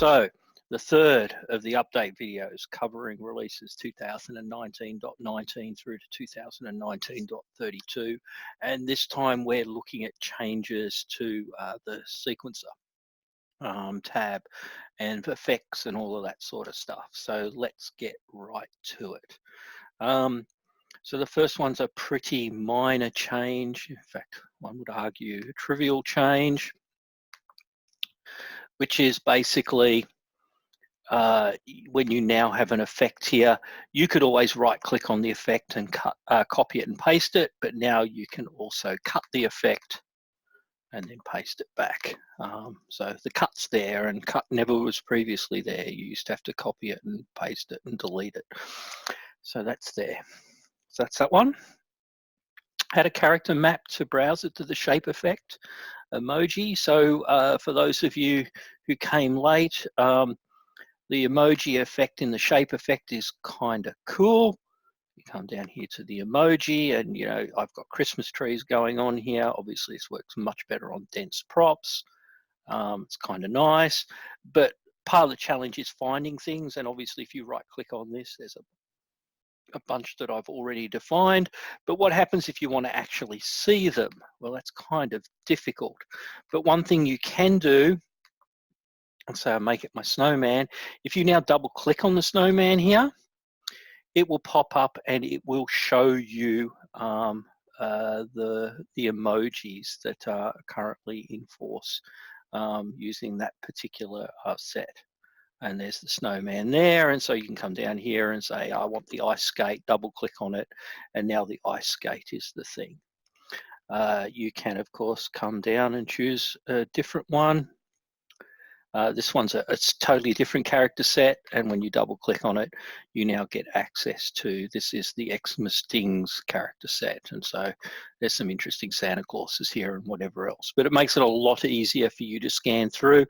So the third of the update videos covering releases 2019.19 through to 2019.32, and this time we're looking at changes to the sequencer tab and effects and all of that sort of stuff. So let's get right to it. So the first one's a pretty minor change. In fact, one would argue a trivial change, which is basically when you now have an effect here, you could always right click on the effect and copy it and paste it, but now you can also cut the effect and then paste it back. So the cut's there, and cut never was previously there. You used to have to copy it and paste it and delete it. So that's there. So that's that one. Had a character map to browse it to the shape effect emoji. So for those of you who came late, the emoji effect in the shape effect is kind of cool. You come down here to the emoji, and you know, I've got Christmas trees going on here. Obviously this works much better on dense props. It's kind of nice, but part of the challenge is finding things, and obviously if you right click on this, there's a bunch that I've already defined. But what happens if you want to actually see them? Well, that's kind of difficult. But one thing you can do, and so I make it my snowman, if you now double click on the snowman here, it will pop up and it will show you the emojis that are currently in force using that particular set. And there's the snowman there, and so you can come down here and say, I want the ice skate, double click on it, and now the ice skate is the thing. You can, of course, come down and choose a different one. This one's a totally different character set, and when you double click on it, you now get access to, this is the Xmas Stings character set, and so there's some interesting Santa Clauses here and whatever else, but it makes it a lot easier for you to scan through.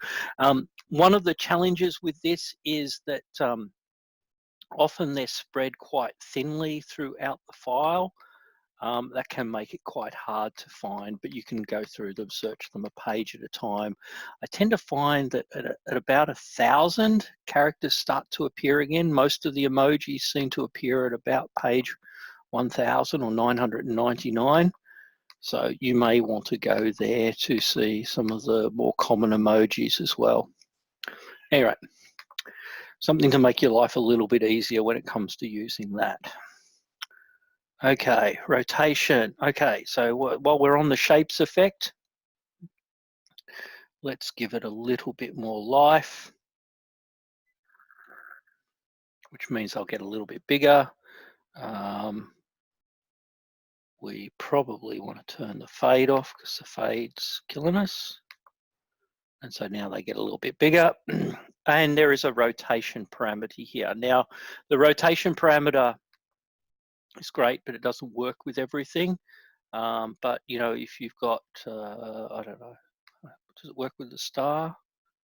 One of the challenges with this is that often they're spread quite thinly throughout the file. That can make it quite hard to find, but you can go through them, search them a page at a time. I tend to find that at about 1,000 characters start to appear again. Most of the emojis seem to appear at about page 1,000 or 999. So you may want to go there to see some of the more common emojis as well. Anyway, something to make your life a little bit easier when it comes to using that. Okay, rotation. Okay, so while we're on the shapes effect, let's give it a little bit more life, which means I'll get a little bit bigger. We probably want to turn the fade off because the fade's killing us. And so now they get a little bit bigger. And there is a rotation parameter here. Now, the rotation parameter is great, but it doesn't work with everything. But you know, if you've got, I don't know, does it work with the star?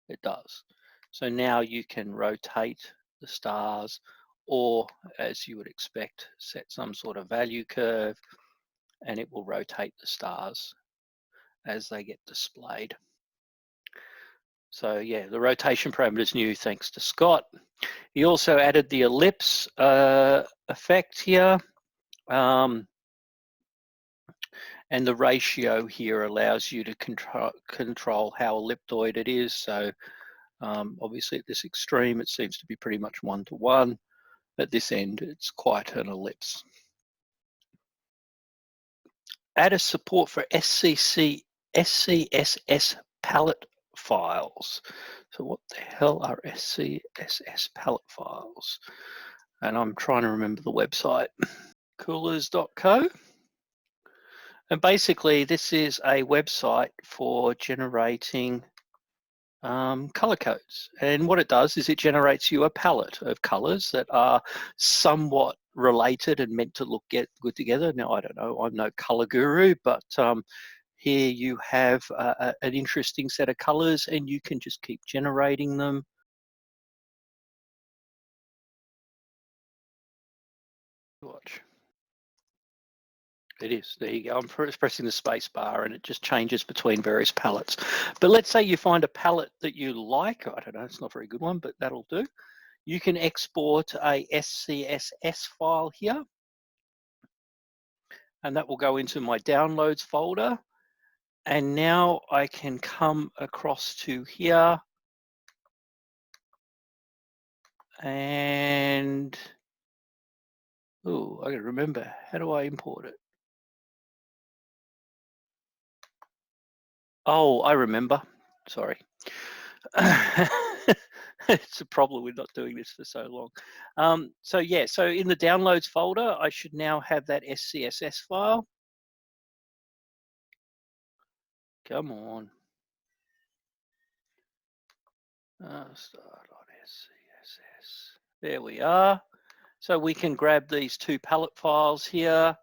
It does. So now you can rotate the stars, or as you would expect, set some sort of value curve, and it will rotate the stars as they get displayed. So yeah, the rotation parameter is new thanks to Scott. He also added the ellipse effect here. And the ratio here allows you to control how elliptoid it is. So obviously at this extreme, it seems to be pretty much 1-to-1. At this end, it's quite an ellipse. Added support for SCSS palette files. So what the hell are SCSS palette files? And I'm trying to remember the website. Coolers.co. And basically, this is a website for generating color codes. And what it does is it generates you a palette of colors that are somewhat related and meant to look good together. Now, I don't know, I'm no color guru, but here you have an interesting set of colors, and you can just keep generating them. Watch. It is. There you go. I'm pressing the space bar and it just changes between various palettes. But let's say you find a palette that you like. I don't know, it's not a very good one, but that'll do. You can export a SCSS file here, and that will go into my downloads folder. And now I can come across to here and, oh, I gotta remember, how do I import it? Oh, I remember, sorry. It's a problem with not doing this for so long. So yeah, so in the downloads folder, I should now have that SCSS file. Come on. Start on SCSS. There we are. So we can grab these two palette files here.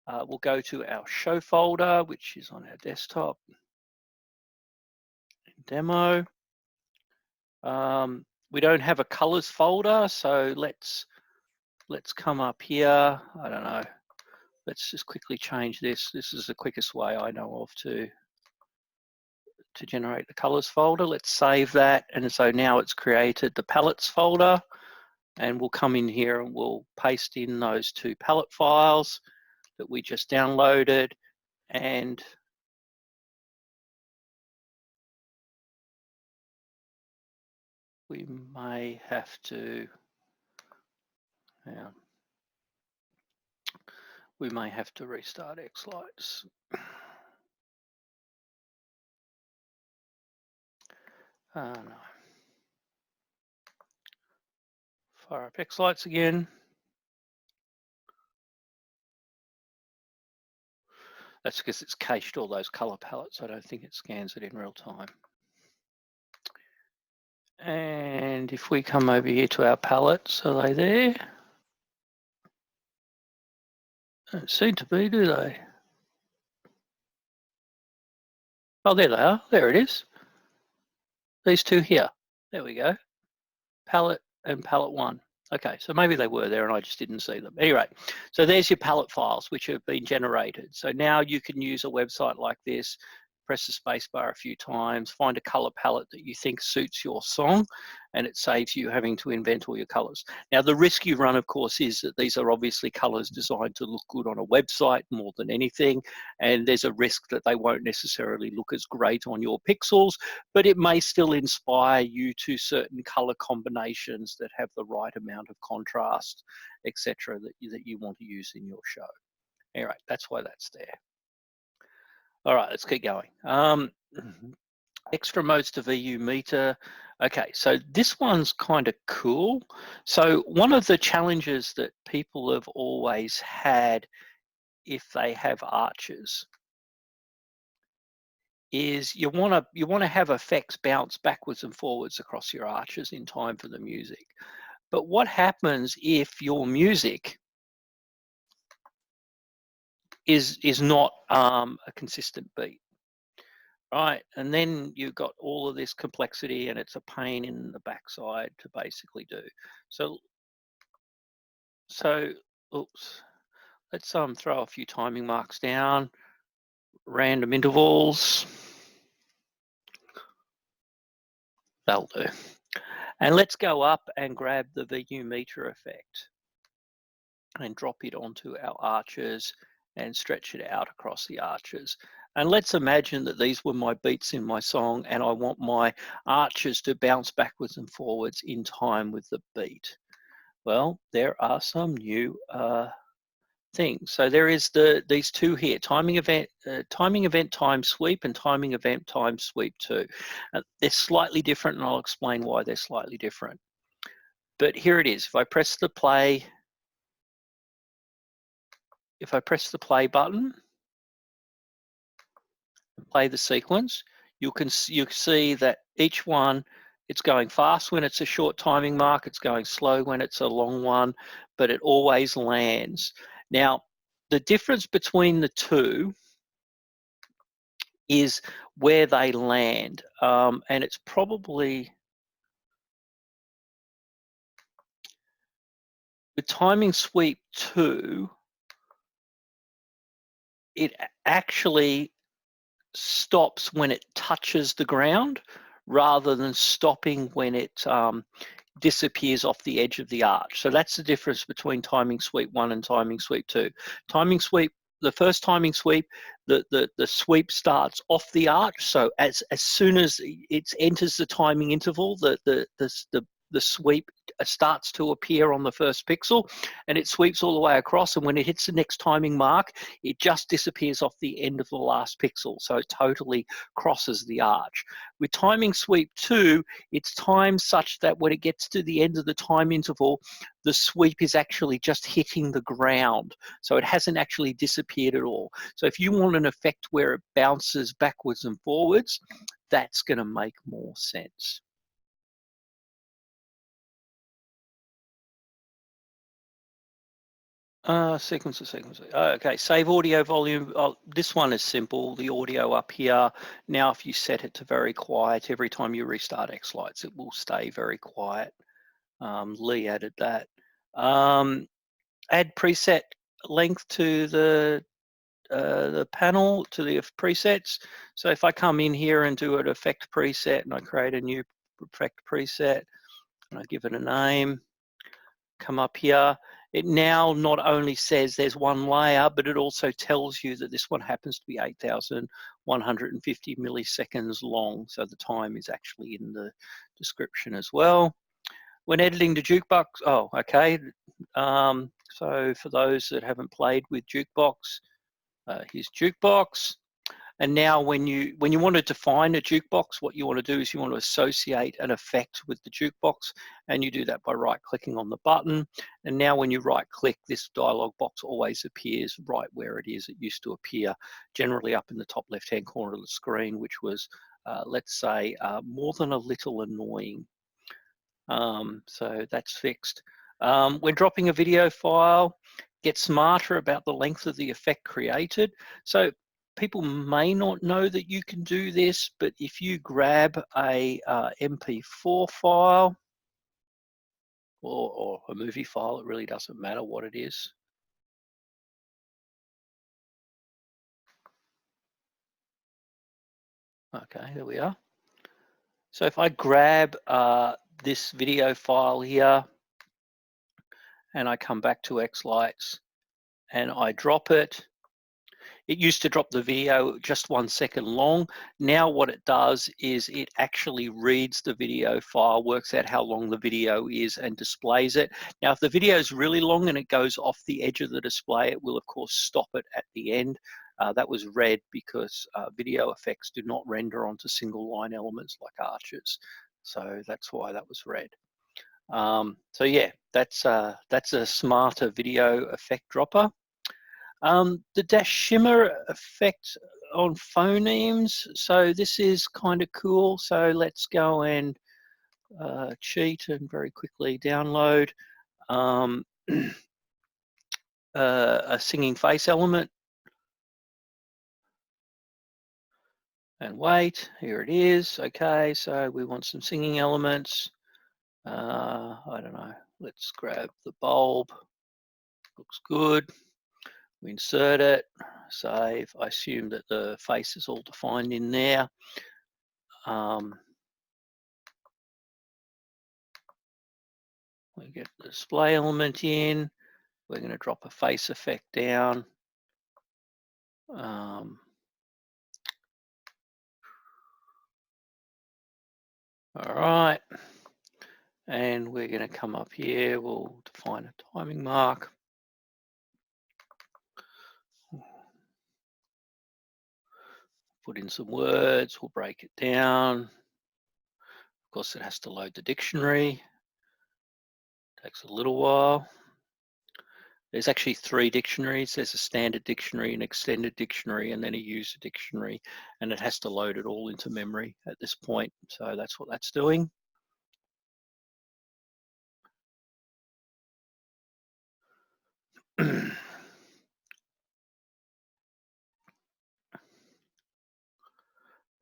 We'll go to our show folder, which is on our desktop. Demo. We don't have a colors folder, so let's come up here. I don't know. Let's just quickly change this. This is the quickest way I know of to generate the colors folder. Let's save that. And so now it's created the palettes folder, and we'll come in here and we'll paste in those two palette files that we just downloaded, and we may have to, restart xLights. No. Fire up xLights again. That's because it's cached all those color palettes. I don't think it scans it in real time. And if we come over here to our palettes, are they there? Don't seem to be, do they? Oh, there they are. There it is. These two here. There we go. Palette and palette one. Okay, so maybe they were there and I just didn't see them. Anyway, so there's your palette files which have been generated. So now you can use a website like this, press the space bar a few times, find a color palette that you think suits your song, and it saves you having to invent all your colors. Now, the risk you run, of course, is that these are obviously colors designed to look good on a website more than anything, and there's a risk that they won't necessarily look as great on your pixels, but it may still inspire you to certain color combinations that have the right amount of contrast, etc., that you want to use in your show. Anyway, that's why that's there. All right, let's keep going. Extra modes to VU meter. Okay, so this one's kind of cool. So one of the challenges that people have always had if they have arches is you want to have effects bounce backwards and forwards across your arches in time for the music. But what happens if your music is not a consistent beat? Right, and then you've got all of this complexity and it's a pain in the backside to basically do. So oops, let's throw a few timing marks down, random intervals. That'll do. And let's go up and grab the VU meter effect and drop it onto our arches and stretch it out across the arches. And let's imagine that these were my beats in my song and I want my arches to bounce backwards and forwards in time with the beat. Well, there are some new things. So there is these two here, timing event time sweep and timing event time sweep 2. They're slightly different and I'll explain why they're slightly different. But here it is. If I press the play button, play the sequence, you see that each one, it's going fast when it's a short timing mark, it's going slow when it's a long one, but it always lands. Now, the difference between the two is where they land, and it's probably the timing sweep 2 it actually stops when it touches the ground rather than stopping when it disappears off the edge of the arch. So that's the difference between timing sweep 1 and timing sweep 2. Timing sweep, the first timing sweep, the sweep starts off the arch. So as soon as it enters the timing interval, the sweep starts to appear on the first pixel, and it sweeps all the way across, and when it hits the next timing mark, it just disappears off the end of the last pixel, so it totally crosses the arch. With timing sweep 2, it's timed such that when it gets to the end of the time interval, the sweep is actually just hitting the ground, so it hasn't actually disappeared at all. So if you want an effect where it bounces backwards and forwards, that's going to make more sense. Sequence. Okay, save audio volume. This one is simple. The audio up here. Now, if you set it to very quiet, every time you restart xLights, it will stay very quiet. Lee added that. Add preset length to the panel, to the presets. So if I come in here and do an effect preset, and I create a new effect preset, and I give it a name, come up here, it now not only says there's one layer, but it also tells you that this one happens to be 8,150 milliseconds long. So the time is actually in the description as well. When editing the jukebox, oh, okay. So for those that haven't played with jukebox, here's jukebox. And now when you want to define a jukebox, what you want to do is you want to associate an effect with the jukebox, and you do that by right-clicking on the button. And now when you right-click, this dialog box always appears right where it is. It used to appear generally up in the top left-hand corner of the screen, which was, let's say, more than a little annoying. So that's fixed. When dropping a video file, get smarter about the length of the effect created. So people may not know that you can do this, but if you grab a MP4 file or a movie file, it really doesn't matter what it is. Okay, there we are. So if I grab this video file here and I come back to xLights and I drop it, it used to drop the video just 1 second long. Now what it does is it actually reads the video file, works out how long the video is, and displays it. Now, if the video is really long and it goes off the edge of the display, it will, of course, stop it at the end. That was red because video effects do not render onto single line elements like arches. So that's why that was red. So yeah, that's a smarter video effect dropper. The dash shimmer effect on phonemes. So this is kind of cool. So let's go and cheat and very quickly download a singing face element. And wait, here it is. Okay, so we want some singing elements. I don't know. Let's grab the bulb. Looks good. We insert it, save. I assume that the face is all defined in there. We get the display element in. We're going to drop a face effect down. All right. And we're going to come up here. We'll define a timing mark. Put in some words. We'll break it down. Of course, it has to load the dictionary. Takes a little while. There's actually 3 dictionaries. There's a standard dictionary, an extended dictionary, and then a user dictionary. And it has to load it all into memory at this point. So that's what that's doing.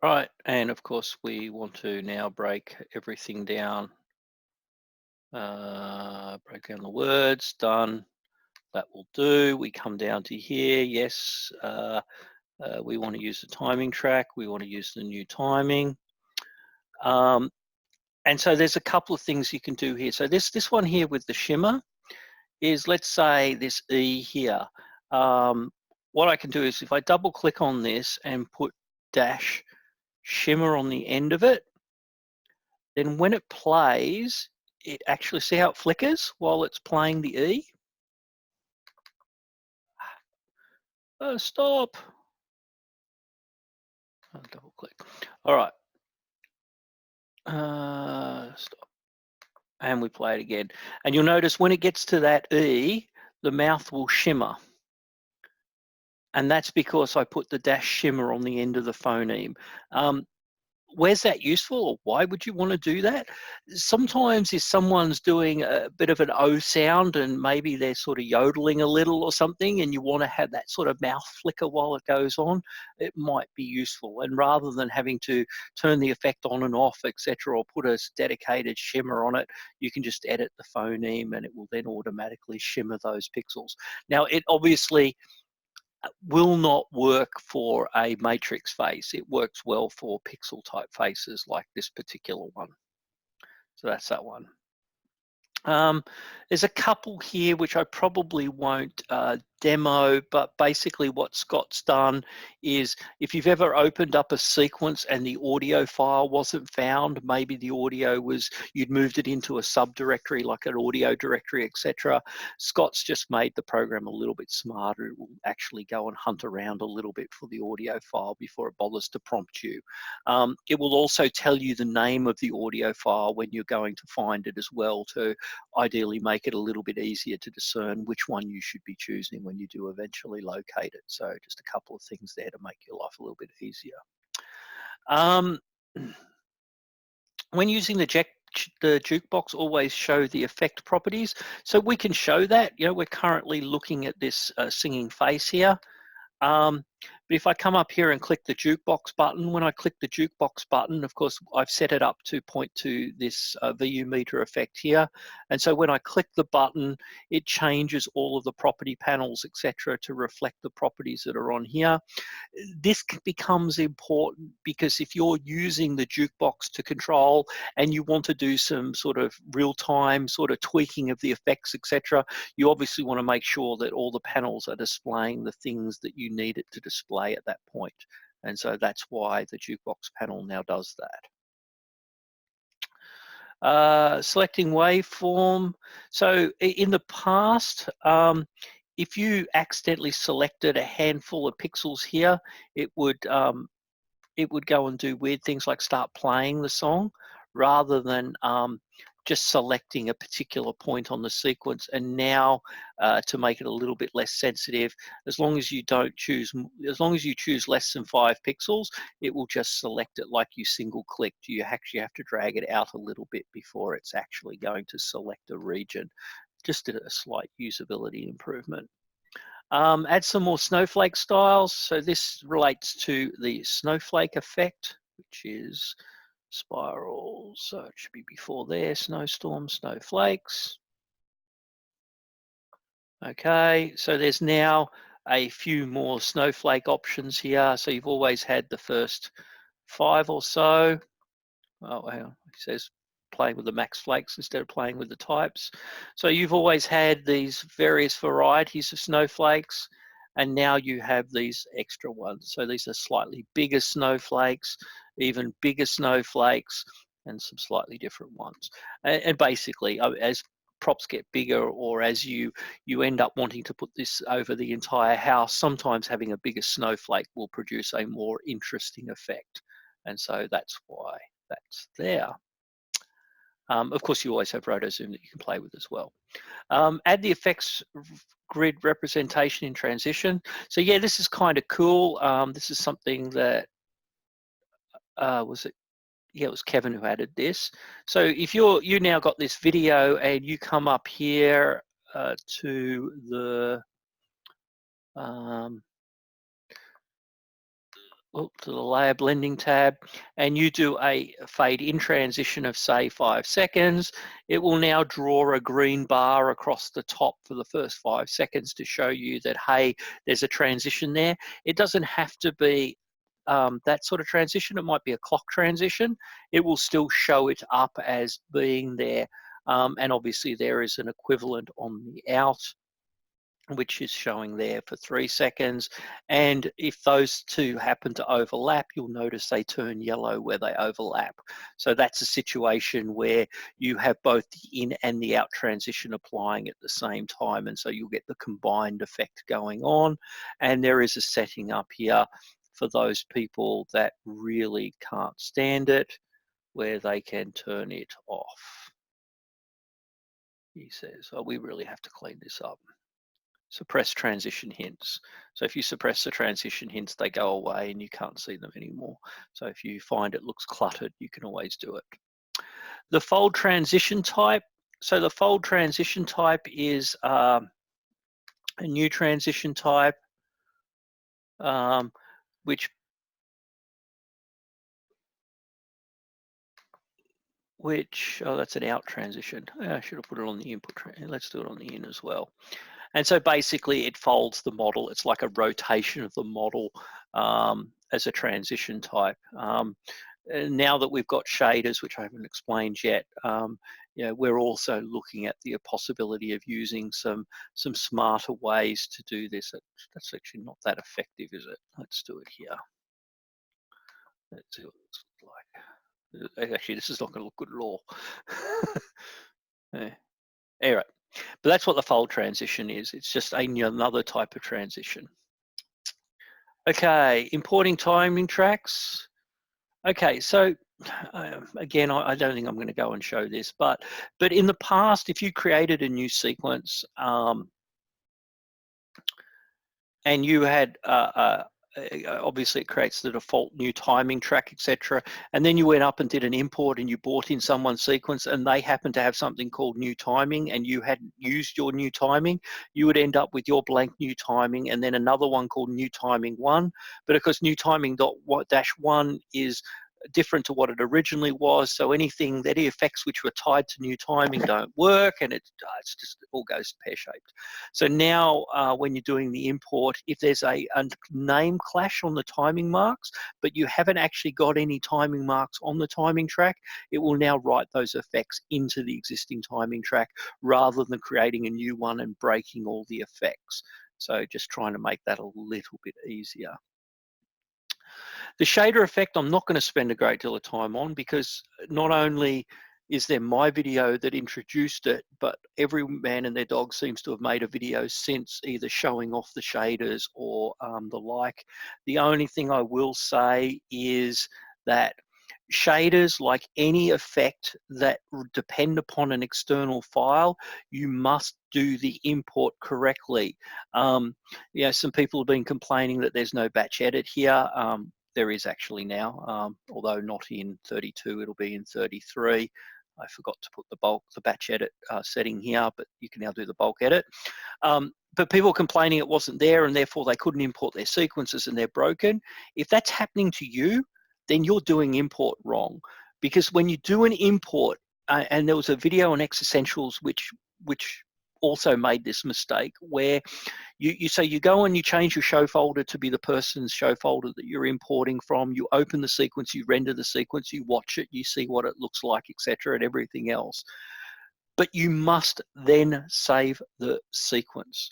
Right, and of course we want to now break everything down. Break down the words, done. that will do. We come down to here. Yes, we want to use the timing track. We want to use the new timing. And so there's a couple of things you can do here. So this one here with the shimmer is, let's say this E here. What I can do is if I double click on this and put dash shimmer on the end of it, then when it plays, it actually, see how it flickers while it's playing the E? Oh, stop. I'll double click. All right. Stop. And we play it again. And you'll notice when it gets to that E, the mouth will shimmer. And that's because I put the dash shimmer on the end of the phoneme. Where's that useful, or why would you want to do that? Sometimes if someone's doing a bit of an O sound and maybe they're sort of yodeling a little or something, and you want to have that sort of mouth flicker while it goes on, it might be useful. And rather than having to turn the effect on and off, etc., or put a dedicated shimmer on it, you can just edit the phoneme and it will then automatically shimmer those pixels. Now, it obviously will not work for a matrix face. It works well for pixel type faces like this particular one. So that's that one. There's a couple here which I probably won't demo, but basically what Scott's done is, if you've ever opened up a sequence and the audio file wasn't found, maybe the audio was, you'd moved it into a subdirectory like an audio directory, etc. Scott's just made the program a little bit smarter. It will actually go and hunt around a little bit for the audio file before it bothers to prompt you. It will also tell you the name of the audio file when you're going to find it as well, to ideally make it a little bit easier to discern which one you should be choosing when you do eventually locate it. So just a couple of things there to make your life a little bit easier. When using the jukebox, always show the effect properties. So we can show that. You know, we're currently looking at this singing face here. But if I come up here and click the jukebox button, when I click the jukebox button, of course, I've set it up to point to this VU meter effect here. And so when I click the button, it changes all of the property panels, etc., to reflect the properties that are on here. This becomes important because if you're using the jukebox to control and you want to do some sort of real-time sort of tweaking of the effects, etc., you obviously want to make sure that all the panels are displaying the things that you need it to display at that point. And so that's why the jukebox panel now does that. Selecting waveform. So in the past, if you accidentally selected a handful of pixels here, it would go and do weird things like start playing the song rather than just selecting a particular point on the sequence. And now to make it a little bit less sensitive, as long as you choose less than 5 pixels, it will just select it like you single clicked. You actually have to drag it out a little bit before it's actually going to select a region. Just a slight usability improvement. Add some more snowflake styles. So this relates to the snowflake effect, which is spiral. So it should be before there, snowstorm, snowflakes. Okay, so there's now a few more snowflake options here. So you've always had the first 5 or so. Oh, hang on, it says playing with the max flakes instead of playing with the types. So you've always had these various varieties of snowflakes, and now you have these extra ones. So these are slightly bigger snowflakes, even bigger snowflakes, and some slightly different ones. And basically, as props get bigger, or as you end up wanting to put this over the entire house, sometimes having a bigger snowflake will produce a more interesting effect. And so that's why that's there. Of course, you always have rotozoom that you can play with as well. Add the effects grid representation in transition. So yeah, this is kind of cool. This is something that, it was Kevin who added this. So if you now got this video and you come up here to the to the layer blending tab, and you do a fade in transition of say 5 seconds, it will now draw a green bar across the top for the first 5 seconds to show you that, hey, there's a transition there. It doesn't have to be that sort of transition. It might be a clock transition. It will still show it up as being there. And obviously there is an equivalent on the out, which is showing there for 3 seconds. And if those two happen to overlap, you'll notice they turn yellow where they overlap. So that's a situation where you have both the in and the out transition applying at the same time. And so you'll get the combined effect going on. And there is a setting up here for those people that really can't stand it, where they can turn it off. He says, oh, we really have to clean this up. Suppress transition hints. So if you suppress the transition hints, they go away and you can't see them anymore. So if you find it looks cluttered, you can always do it. The fold transition type. So the fold transition type is a new transition type, which oh, that's an out transition. I should have put it on the input. Let's do it on the in as well. And so basically it folds the model. It's like a rotation of the model as a transition type. And now that we've got shaders, which I haven't explained yet, we're also looking at the possibility of using some smarter ways to do this. That's actually not that effective, is it? Let's do it here. Let's see what it looks like. Actually, this is not going to look good at all. Anyway. But that's what the fold transition is. It's just another type of transition. Okay, importing timing tracks. Okay, so again, I don't think I'm going to go and show this, but in the past, if you created a new sequence and you had obviously it creates the default new timing track, etc. And then you went up and did an import and you brought in someone's sequence and they happened to have something called new timing and you hadn't used your new timing, you would end up with your blank new timing and then another one called new timing 1. But of course, new timing -1 is different to what it originally was, so any effects which were tied to new timing don't work, and it's just, it all goes pear-shaped. So now when you're doing the import, if there's a name clash on the timing marks, but you haven't actually got any timing marks on the timing track, it will now write those effects into the existing timing track rather than creating a new one and breaking all the effects. So just trying to make that a little bit easier. The shader effect, I'm not going to spend a great deal of time on because not only is there my video that introduced it, but every man and their dog seems to have made a video since either showing off the shaders or the like. The only thing I will say is that shaders, like any effect that depend upon an external file, you must do the import correctly. Some people have been complaining that there's no batch edit here. There is actually now, although not in 32, it'll be in 33. I forgot to put the batch edit setting here, but you can now do the bulk edit. But people complaining it wasn't there and therefore they couldn't import their sequences and they're broken. If that's happening to you, then you're doing import wrong. Because when you do an import, and there was a video on X Essentials which also made this mistake, where you go and you change your show folder to be the person's show folder that you're importing from, you open the sequence, you render the sequence, you watch it, you see what it looks like, etc., and everything else. But you must then save the sequence.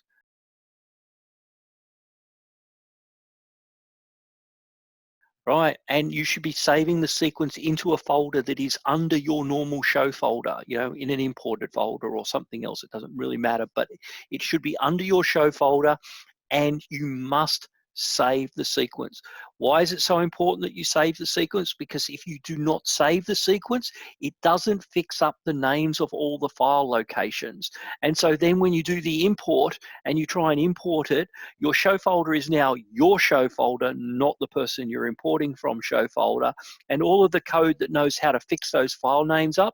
Right, and you should be saving the sequence into a folder that is under your normal show folder, in an imported folder or something else. It doesn't really matter, but it should be under your show folder and you must save the sequence. Why is it so important that you save the sequence? Because if you do not save the sequence, it doesn't fix up the names of all the file locations. And so then when you do the import and you try and import it, your show folder is now your show folder, not the person you're importing from show folder. And all of the code that knows how to fix those file names up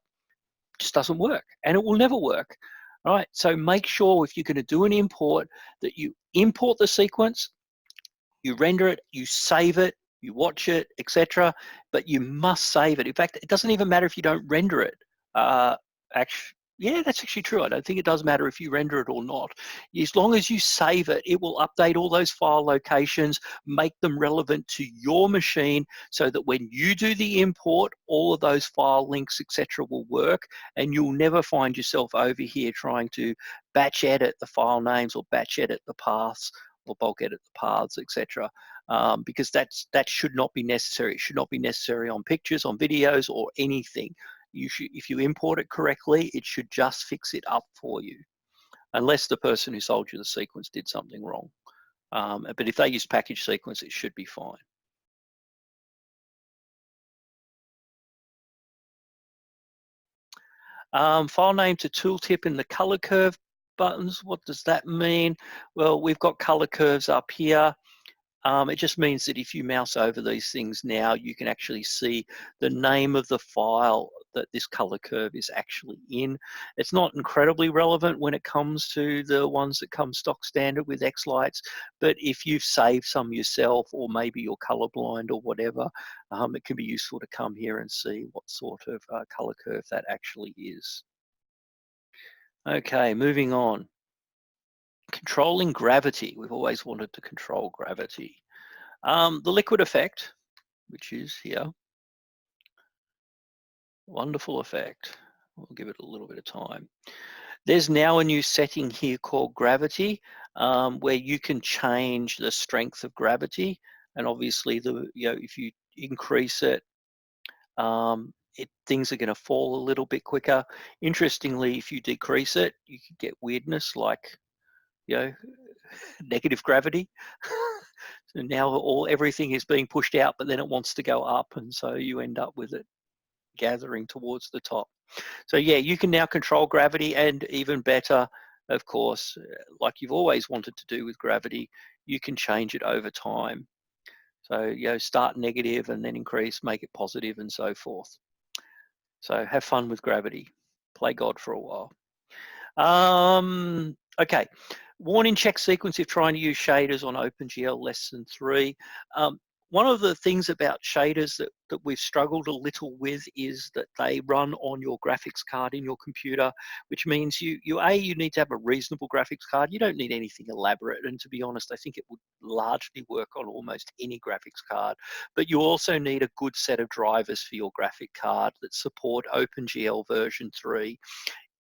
just doesn't work, and it will never work. All right, so make sure if you're going to do an import that you import the sequence, you render it, you save it, you watch it, etc. But you must save it. In fact, it doesn't even matter if you don't render it. Actually, yeah, that's actually true. I don't think it does matter if you render it or not. As long as you save it, it will update all those file locations, make them relevant to your machine, so that when you do the import, all of those file links, etc., will work, and you'll never find yourself over here trying to batch edit the file names or batch edit the paths or bulk edit the paths, etc. Because that should not be necessary. It should not be necessary on pictures, on videos, or anything. You should, if you import it correctly, it should just fix it up for you, unless the person who sold you the sequence did something wrong. But if they use package sequence, it should be fine. File name to tooltip in the color curve buttons. What does that mean? Well, we've got color curves up here. It just means that if you mouse over these things now, you can actually see the name of the file that this color curve is actually in. It's not incredibly relevant when it comes to the ones that come stock standard with xLights, but if you've saved some yourself, or maybe you're colorblind or whatever, it can be useful to come here and see what sort of color curve that actually is. Okay, moving on. Controlling gravity. We've always wanted to control gravity. The liquid effect, which is here, wonderful effect. We'll give it a little bit of time. There's now a new setting here called gravity, where you can change the strength of gravity, and obviously if you increase it, things are going to fall a little bit quicker. Interestingly, if you decrease it, you can get weirdness like negative gravity. So now everything is being pushed out, but then it wants to go up, and so you end up with it gathering towards the top. So yeah, you can now control gravity, and even better, of course, like you've always wanted to do with gravity, you can change it over time. So start negative and then increase, make it positive, and so forth. So have fun with gravity. Play God for a while. Okay, warning check sequence if trying to use shaders on OpenGL less than 3. One of the things about shaders that we've struggled a little with is that they run on your graphics card in your computer, which means you need to have a reasonable graphics card. You don't need anything elaborate, and to be honest, I think it would largely work on almost any graphics card. But you also need a good set of drivers for your graphic card that support OpenGL version 3.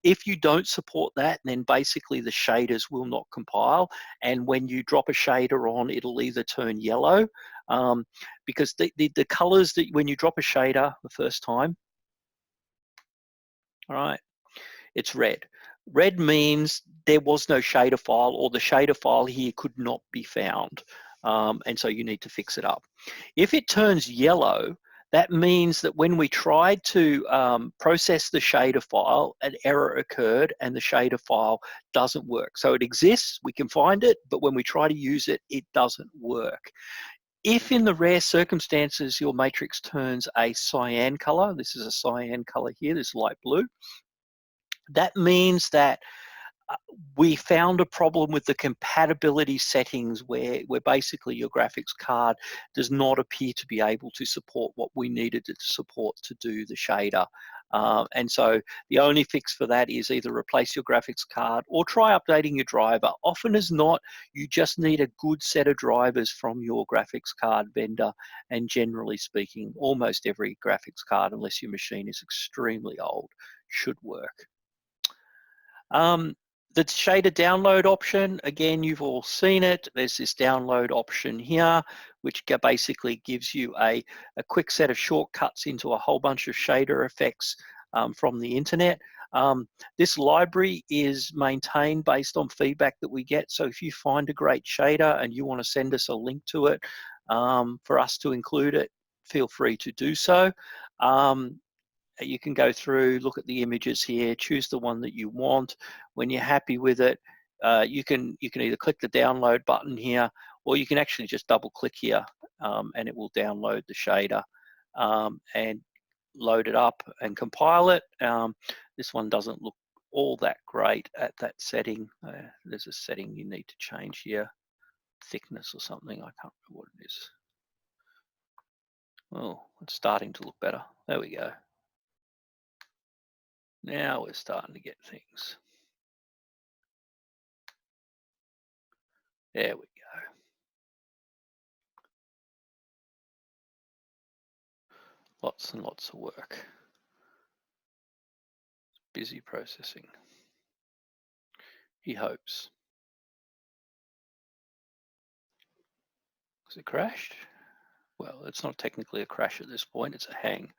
If you don't support that, then basically the shaders will not compile. And when you drop a shader on, it'll either turn yellow, because the colors that when you drop a shader the first time, all right, it's red. Red means there was no shader file, or the shader file here could not be found. And so you need to fix it up. If it turns yellow, that means that when we tried to process the shader file, an error occurred and the shader file doesn't work. So it exists, we can find it, but when we try to use it, it doesn't work. If in the rare circumstances your matrix turns a cyan color, this is a cyan color here, this light blue, that means that we found a problem with the compatibility settings where basically your graphics card does not appear to be able to support what we needed it to support to do the shader. And so the only fix for that is either replace your graphics card or try updating your driver. Often as not, you just need a good set of drivers from your graphics card vendor, and generally speaking, almost every graphics card, unless your machine is extremely old, should work. The shader download option, again, you've all seen it. There's this download option here, which basically gives you a quick set of shortcuts into a whole bunch of shader effects from the internet. This library is maintained based on feedback that we get. So if you find a great shader and you want to send us a link to it for us to include it, feel free to do so. You can go through, look at the images here, choose the one that you want. When you're happy with it, you can either click the download button here, or you can actually just double click here and it will download the shader and load it up and compile it. This one doesn't look all that great at that setting. There's a setting you need to change here, thickness or something, I can't remember what it is. Oh, it's starting to look better. There we go. Now we're starting to get things. There we go. Lots and lots of work. Busy processing. He hopes. Has it crashed? Well, it's not technically a crash at this point, it's a hang.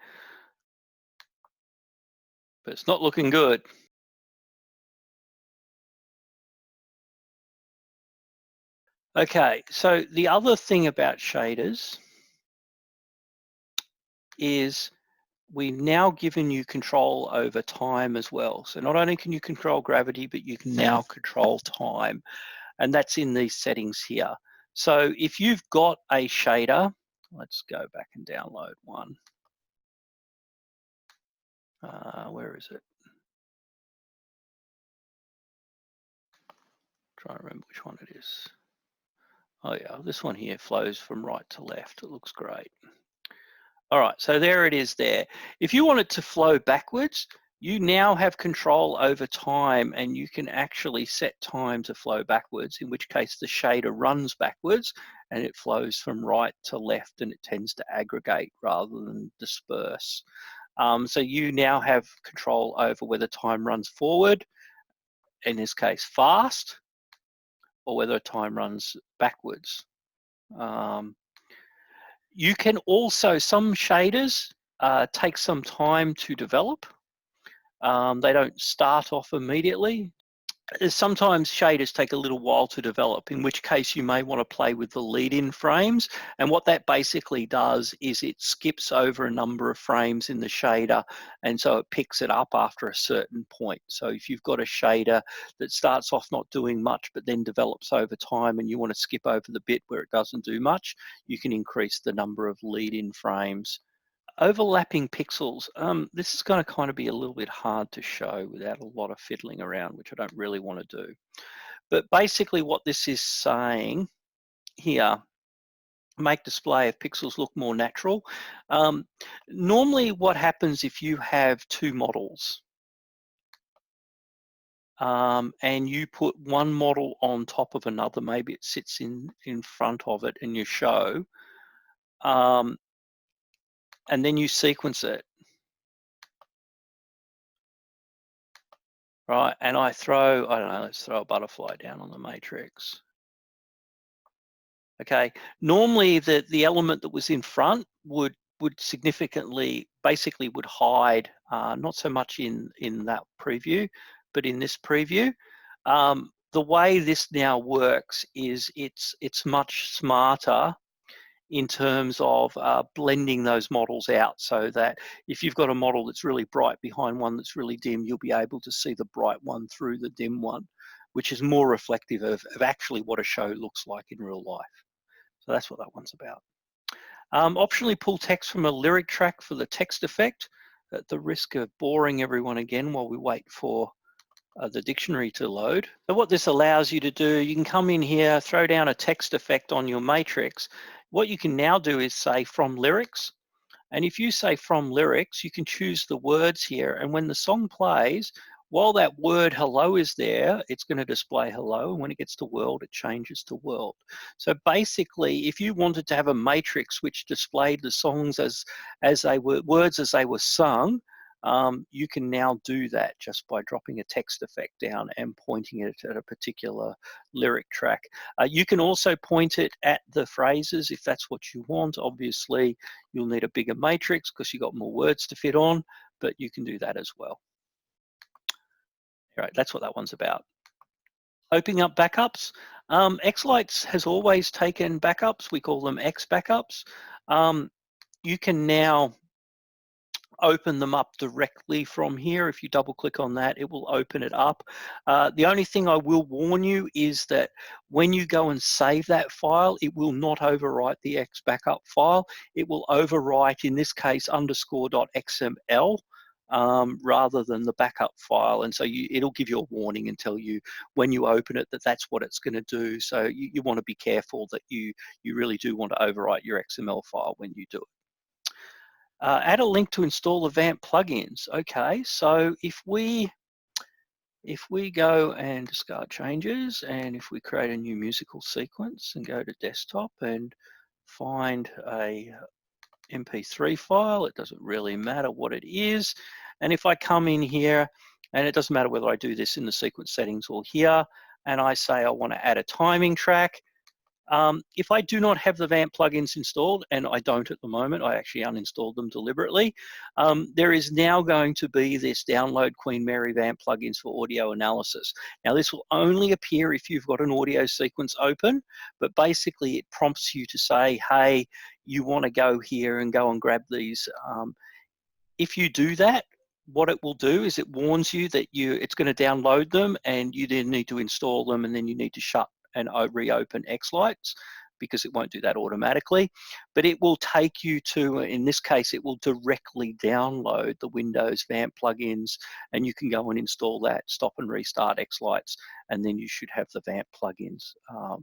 But it's not looking good. Okay, so the other thing about shaders is we've now given you control over time as well. So not only can you control gravity, but you can now control time. And that's in these settings here. So if you've got a shader, let's go back and download one. Where is it? Trying to remember which one it is. Oh yeah, this one here flows from right to left. It looks great. All right, so there it is there. If you want it to flow backwards, you now have control over time, and you can actually set time to flow backwards, in which case the shader runs backwards and it flows from right to left, and it tends to aggregate rather than disperse. So you now have control over whether time runs forward, in this case fast, or whether time runs backwards. You can also, some shaders take some time to develop. They don't start off immediately. Sometimes shaders take a little while to develop, in which case you may want to play with the lead-in frames. And what that basically does is it skips over a number of frames in the shader, and so it picks it up after a certain point. So if you've got a shader that starts off not doing much but then develops over time, and you want to skip over the bit where it doesn't do much, you can increase the number of lead-in frames. Overlapping pixels. This is going to kind of be a little bit hard to show without a lot of fiddling around, which I don't really want to do. But basically what this is saying here, make display of pixels look more natural. Normally what happens if you have two models and you put one model on top of another, maybe it sits in front of it in your show, and then you sequence it. Right, and I don't know, let's throw a butterfly down on the matrix. Okay, normally the element that was in front would significantly, basically would hide, not so much in that preview, but in this preview. The way this now works is it's much smarter in terms of blending those models out, so that if you've got a model that's really bright behind one that's really dim, you'll be able to see the bright one through the dim one, which is more reflective of actually what a show looks like in real life. So that's what that one's about. Optionally pull text from a lyric track for the text effect, at the risk of boring everyone again while we wait for the dictionary to load. So what this allows you to do, you can come in here, throw down a text effect on your matrix. What you can now do is say from lyrics. And if you say from lyrics, you can choose the words here. And when the song plays, while that word hello is there, it's going to display hello. And when it gets to world, it changes to world. So basically, if you wanted to have a matrix which displayed the songs as they were, words as they were sung, you can now do that just by dropping a text effect down and pointing it at a particular lyric track. You can also point it at the phrases if that's what you want. Obviously, you'll need a bigger matrix because you've got more words to fit on, but you can do that as well. All right, that's what that one's about. Opening up backups. xLights has always taken backups. We call them X backups. You can now open them up directly from here. If you double click on that, it will open it up. The only thing I will warn you is that when you go and save that file, it will not overwrite the X backup file. It will overwrite, in this case, _.xml rather than the backup file. And so it'll give you a warning and tell you when you open it that that's what it's going to do. So you want to be careful that you really do want to overwrite your XML file when you do it. Add a link to install the VAMP plugins. Okay, so if we go and discard changes, and if we create a new musical sequence and go to desktop and find a MP3 file, it doesn't really matter what it is. And if I come in here, and it doesn't matter whether I do this in the sequence settings or here, and I say I want to add a timing track, if I do not have the VAMP plugins installed, and I don't at the moment, I actually uninstalled them deliberately, there is now going to be this download Queen Mary VAMP plugins for audio analysis. Now this will only appear if you've got an audio sequence open, but basically it prompts you to say, hey, you want to go here and go and grab these. If you do that, what it will do is it warns you that it's going to download them, and you then need to install them, and then you need to shut and reopen xLights, because it won't do that automatically. But it will take you to, in this case, it will directly download the Windows VAMP plugins, and you can go and install that, stop and restart xLights, and then you should have the VAMP plugins.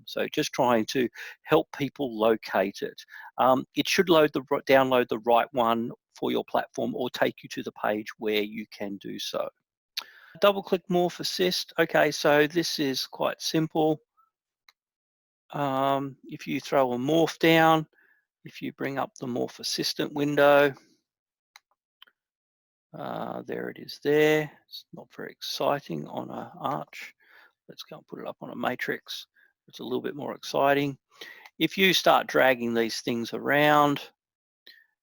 So just trying to help people locate it. It should download the right one for your platform, or take you to the page where you can do so. Double click Morph Assist. Okay, so this is quite simple. If you throw a morph down, if you bring up the Morph Assistant window, there it is there. It's not very exciting on an arch. Let's go and put it up on a matrix. It's a little bit more exciting. If you start dragging these things around,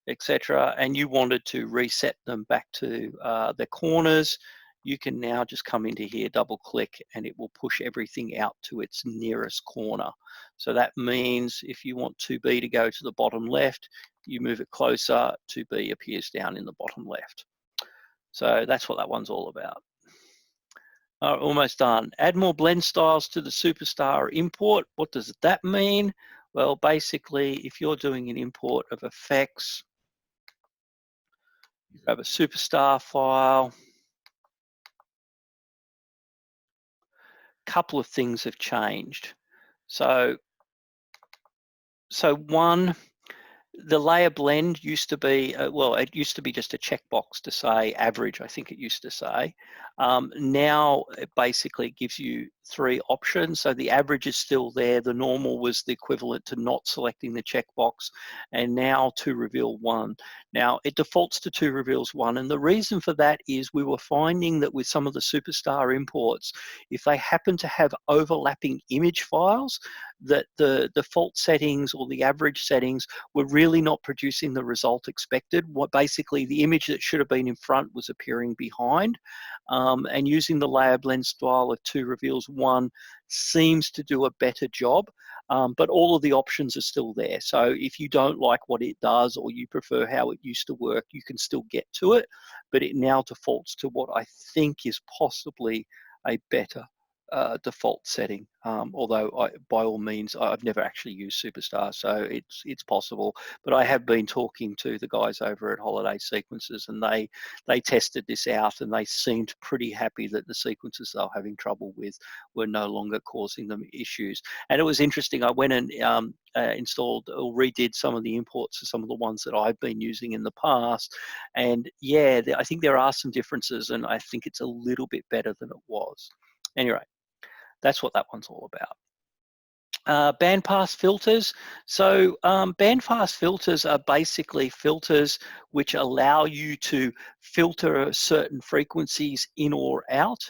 etc., and you wanted to reset them back to the corners, you can now just come into here, double click, and it will push everything out to its nearest corner. So that means if you want 2B to go to the bottom left, you move it closer, 2B appears down in the bottom left. So that's what that one's all about. Almost done. Add more blend styles to the Superstar import. What does that mean? Well, basically, if you're doing an import of effects, you grab a Superstar file. Couple of things have changed. So one, the layer blend used to be, well, it used to be just a checkbox to say average, I think it used to say. Now it basically gives you 3 options. So the average is still there. The normal was the equivalent to not selecting the checkbox, and now to reveal 1. Now it defaults to 2 reveals 1, and the reason for that is we were finding that with some of the Superstar imports, if they happen to have overlapping image files, that the default settings or the average settings were really not producing the result expected. What basically the image that should have been in front was appearing behind, and using the layer blend style of 2 reveals 1 seems to do a better job. But all of the options are still there. So if you don't like what it does, or you prefer how it used to work, you can still get to it, but it now defaults to what I think is possibly a better default setting. Although by all means, I've never actually used Superstar, so it's possible. But I have been talking to the guys over at Holiday Sequences, and they tested this out, and they seemed pretty happy that the sequences they were having trouble with were no longer causing them issues. And it was interesting. I went and installed or redid some of the imports for some of the ones that I've been using in the past, and yeah, I think there are some differences, and I think it's a little bit better than it was. Anyway, that's what that one's all about. Bandpass filters. So bandpass filters are basically filters which allow you to filter certain frequencies in or out.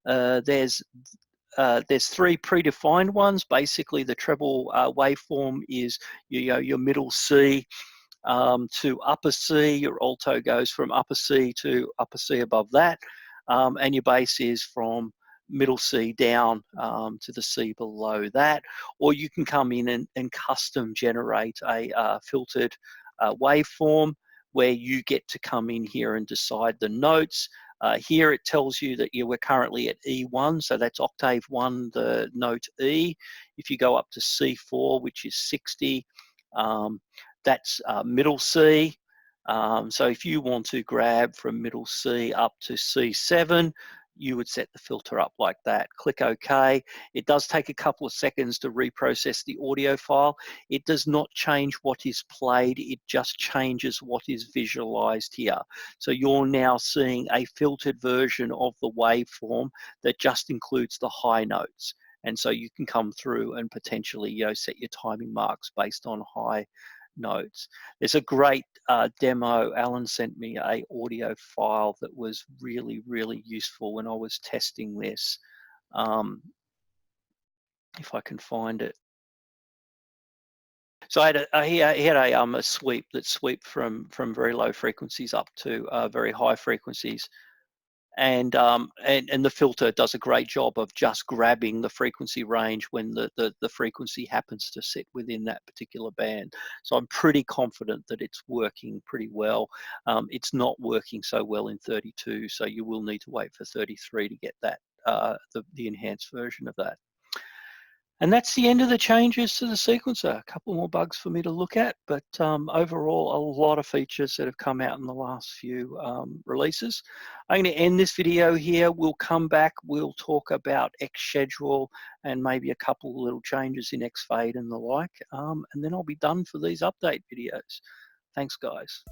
There's 3 predefined ones. Basically, the treble waveform is your middle C to upper C. Your alto goes from upper C to upper C above that, and your bass is from middle C down to the C below that. Or you can come in and custom generate a filtered waveform, where you get to come in here and decide the notes. Here it tells you that we're currently at E1, so that's octave 1, the note E. If you go up to C4, which is 60, that's middle C. So if you want to grab from middle C up to C7, you would set the filter up like that. Click OK. It does take a couple of seconds to reprocess the audio file. It does not change what is played, it just changes what is visualized here. So you're now seeing a filtered version of the waveform that just includes the high notes. And so you can come through and potentially, set your timing marks based on high notes. There's a great demo. Alan sent me a audio file that was really, really useful when I was testing this. If I can find it. So he had a sweep that swept from very low frequencies up to very high frequencies. And the filter does a great job of just grabbing the frequency range when the frequency happens to sit within that particular band. So I'm pretty confident that it's working pretty well. It's not working so well in 32, so you will need to wait for 33 to get that the enhanced version of that. And that's the end of the changes to the sequencer. A couple more bugs for me to look at, but overall, a lot of features that have come out in the last few releases. I'm going to end this video here. We'll come back. We'll talk about xSchedule and maybe a couple of little changes in xFade and the like. And then I'll be done for these update videos. Thanks, guys.